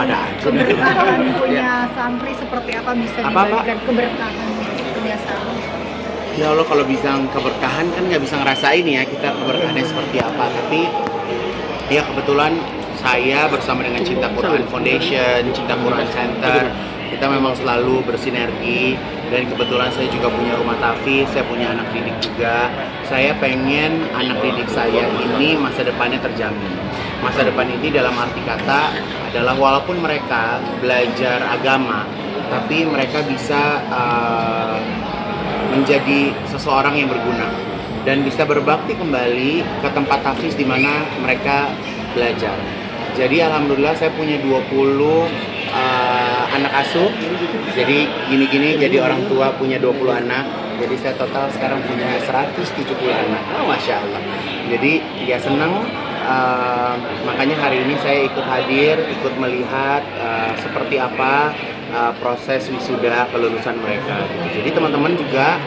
ada aja. Keberkahan punya santri seperti apa bisa dibagikan keberkahan kebiasaan? Ya Allah, kalau bilang keberkahan kan nggak bisa ngerasain ya kita keberkahannya seperti apa. Tapi ya kebetulan saya bersama dengan Cinta Quran Foundation, Cinta Quran Center, kita memang selalu bersinergi. Dan kebetulan saya juga punya rumah tahfiz, saya punya anak didik juga. Saya pengen anak didik saya ini masa depannya terjamin. Masa depan ini dalam arti kata adalah walaupun mereka belajar agama, tapi mereka bisa menjadi seseorang yang berguna dan bisa berbakti kembali ke tempat tahfiz di mana mereka belajar. Jadi alhamdulillah saya punya 20 anak asuh. Jadi gini-gini jadi orang tua punya 20 anak. Jadi saya total sekarang punya 170 anak. Oh, Masya Allah. Jadi ya senang. Makanya hari ini saya ikut hadir, ikut melihat seperti apa proses wisuda kelulusan mereka. Jadi teman-teman juga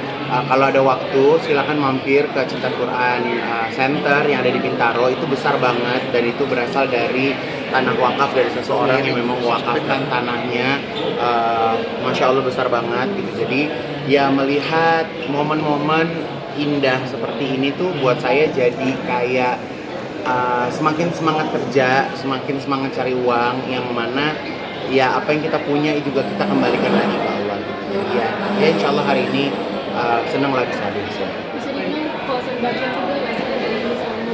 kalau ada waktu silakan mampir ke Cinta Quran Center yang ada di Bintaro. Itu besar banget dan itu berasal dari tanah wakaf dari seseorang yang memang mewakafkan tanahnya. Masya Allah besar banget gitu. Jadi ya melihat momen-momen indah seperti ini tuh buat saya jadi kayak semakin semangat kerja, semakin semangat cari uang, yang mana ya apa yang kita punya juga kita kembalikan lagi ke Allah gitu. Ya insya Allah hari ini senang lagi hadir di sini.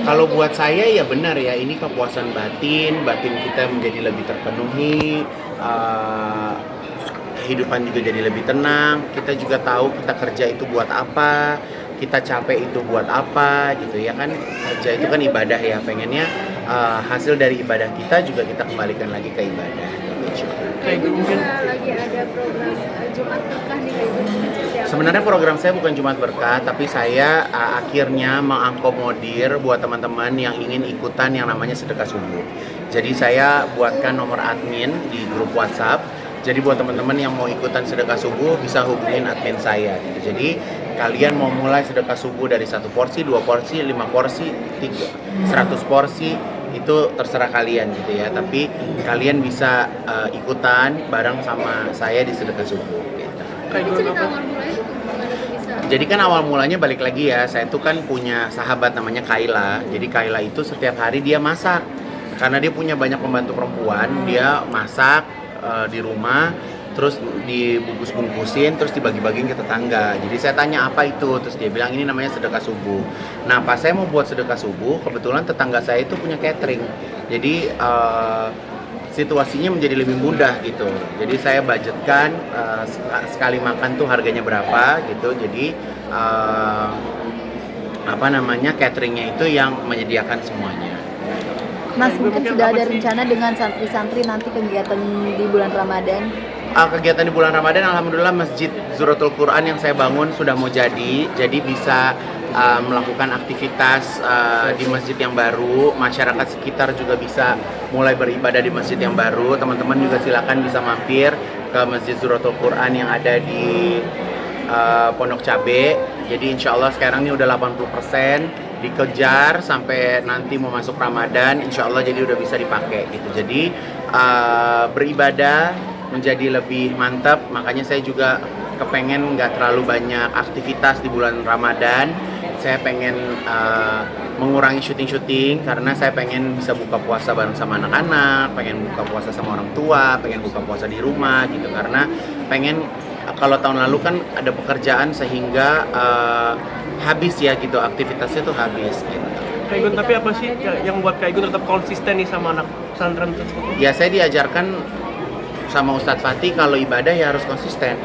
Kalau buat saya ya benar ya, ini kepuasan batin kita menjadi lebih terpenuhi, kehidupan juga jadi lebih tenang. Kita juga tahu kita kerja itu buat apa, kita capek itu buat apa gitu ya kan. Kerja itu kan ibadah ya, pengennya hasil dari ibadah kita juga kita kembalikan lagi ke ibadah. Kayak mungkin lagi ada program Jumat Berkah nih kayak gitu. Sebenarnya program saya bukan Jumat Berkah, tapi saya akhirnya mengakomodir buat teman-teman yang ingin ikutan yang namanya sedekah subuh. Jadi saya buatkan nomor admin di grup WhatsApp. Jadi buat teman-teman yang mau ikutan sedekah subuh bisa hubungin admin saya gitu. Jadi kalian mau mulai sedekah subuh dari 1 porsi, 2 porsi, 5 porsi, 100 porsi, itu terserah kalian gitu ya. Tapi kalian bisa ikutan bareng sama saya di sedekah subuh gitu. Jadi kan awal mulanya balik lagi ya, saya tuh kan punya sahabat namanya Kaila. Jadi Kaila itu setiap hari dia masak. Karena dia punya banyak pembantu perempuan, dia masak di rumah, terus dibungkus-bungkusin, terus dibagi-bagiin ke tetangga. Jadi saya tanya apa itu, terus dia bilang ini namanya sedekah subuh. Nah pas saya mau buat sedekah subuh, kebetulan tetangga saya itu punya catering. Jadi situasinya menjadi lebih mudah gitu. Jadi saya budgetkan sekali makan tuh harganya berapa gitu. Jadi cateringnya itu yang menyediakan semuanya. Mas, mungkin sudah ada rencana dengan santri-santri nanti kegiatan di bulan Ramadan? Kegiatan di bulan Ramadan, alhamdulillah Masjid Zuratul Quran yang saya bangun sudah mau jadi bisa melakukan aktivitas di masjid yang baru. Masyarakat sekitar juga bisa mulai beribadah di masjid yang baru. Teman-teman juga silakan bisa mampir ke Masjid Zuratul Quran yang ada di Pondok Cabe. Jadi insya Allah sekarang ini udah 80%, dikejar sampai nanti mau masuk Ramadan, insya Allah jadi udah bisa dipakai gitu. Jadi beribadah menjadi lebih mantap, makanya saya juga kepengen nggak terlalu banyak aktivitas di bulan Ramadan. Saya pengen mengurangi syuting-syuting karena saya pengen bisa buka puasa bareng sama anak-anak, pengen buka puasa sama orang tua, pengen buka puasa di rumah gitu. Karena pengen, kalau tahun lalu kan ada pekerjaan sehingga habis ya gitu, aktivitasnya tuh habis gitu. Kak Igun, tapi apa sih yang buat Kak Igun tetap konsisten nih sama anak pesantren tersebut? Ya saya diajarkan sama Ustadz Fatih kalau ibadah ya harus konsisten.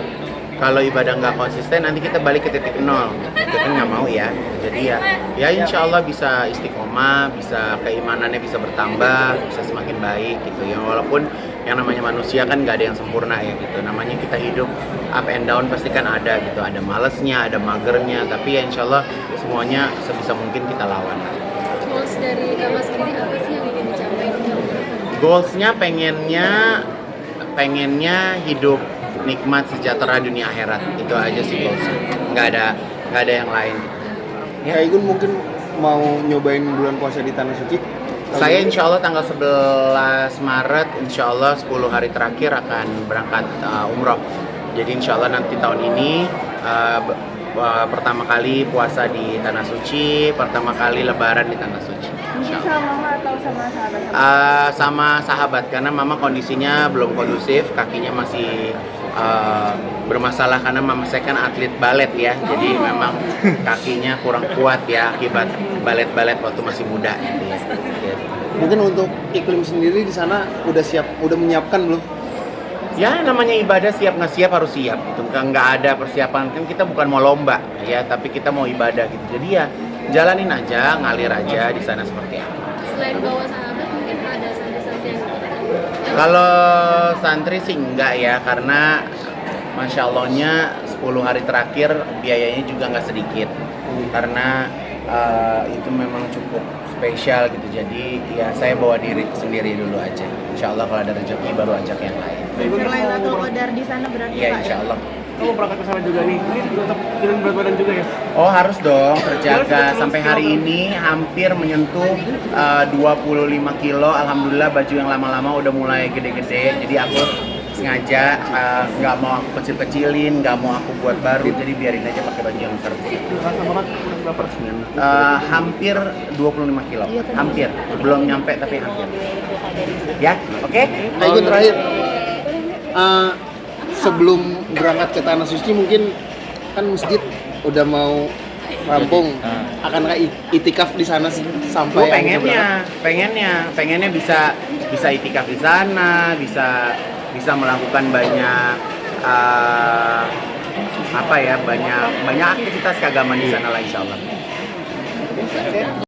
Kalau ibadah nggak konsisten nanti kita balik ke titik nol. Kita kan nggak mau ya. Jadi ya insya Allah bisa istiqomah, bisa keimanannya bisa bertambah, bisa semakin baik gitu ya. Walaupun yang namanya manusia kan nggak ada yang sempurna ya gitu. Namanya kita hidup up and down pasti kan ada gitu. Ada malesnya, ada magernya. Tapi ya insya Allah semuanya sebisa mungkin kita lawan. Goals dari Kak Mas sendiri apa sih yang ingin dicapai? Goalsnya pengennya hidup nikmat sejahtera dunia akhirat, itu aja sih goalsnya. Nggak ada yang lain. Kak Igun mungkin mau nyobain bulan puasa di Tanah Suci? Saya insya Allah tanggal 11 Maret, insya Allah 10 hari terakhir akan berangkat umroh. Jadi insya Allah nanti tahun ini pertama kali puasa di Tanah Suci, pertama kali lebaran di Tanah Suci. Mungkin sama mama atau sama sahabat? Sama sahabat, karena mama kondisinya belum kondusif, kakinya masih bermasalah karena mama saya kan atlet balet ya, jadi memang kakinya kurang kuat ya akibat balet-balet waktu masih muda. Mungkin untuk iklim sendiri di sana udah menyiapkan belum? Ya namanya ibadah, siap nggak siap harus siap gitu. Nggak ada persiapan, kan kita bukan mau lomba ya, tapi kita mau ibadah gitu. Jadi ya jalanin aja, ngalir aja di sana seperti apa. Selain bawa sahabat, mungkin ada santri-santri yang Kalau santri sih enggak ya, karena Masya Allahnya 10 hari terakhir biayanya juga nggak sedikit. Karena itu memang cukup spesial gitu, jadi ya saya bawa diri sendiri dulu aja. Insya Allah kalau ada rezeki baru ajak yang lain. Selain Lailatul Qadar di sana berarti Iya Pak ya? insya Allah. Kamu berangkat ke sana juga nih, ini tetap turun berat badan juga ya? Oh harus dong, terjaga. Sampai hari ini hampir menyentuh 25 kilo. Alhamdulillah baju yang lama-lama udah mulai gede-gede. Jadi aku sengaja nggak mau aku kecil-kecilin, nggak mau aku buat baru. Jadi biarin aja pakai baju yang besar. Rasa banget udah berapa persen? Hampir 25 kilo. Iya, tadi. Hampir. Belum nyampe tapi hampir. Ya, oke? Kak Igun terakhir, sebelum berangkat ke Tanah Suci mungkin kan masjid udah mau rampung, akankah itikaf di sana sampai Gue pengennya bisa itikaf di sana, bisa melakukan banyak banyak aktivitas keagamaan di sana lah insya Allah.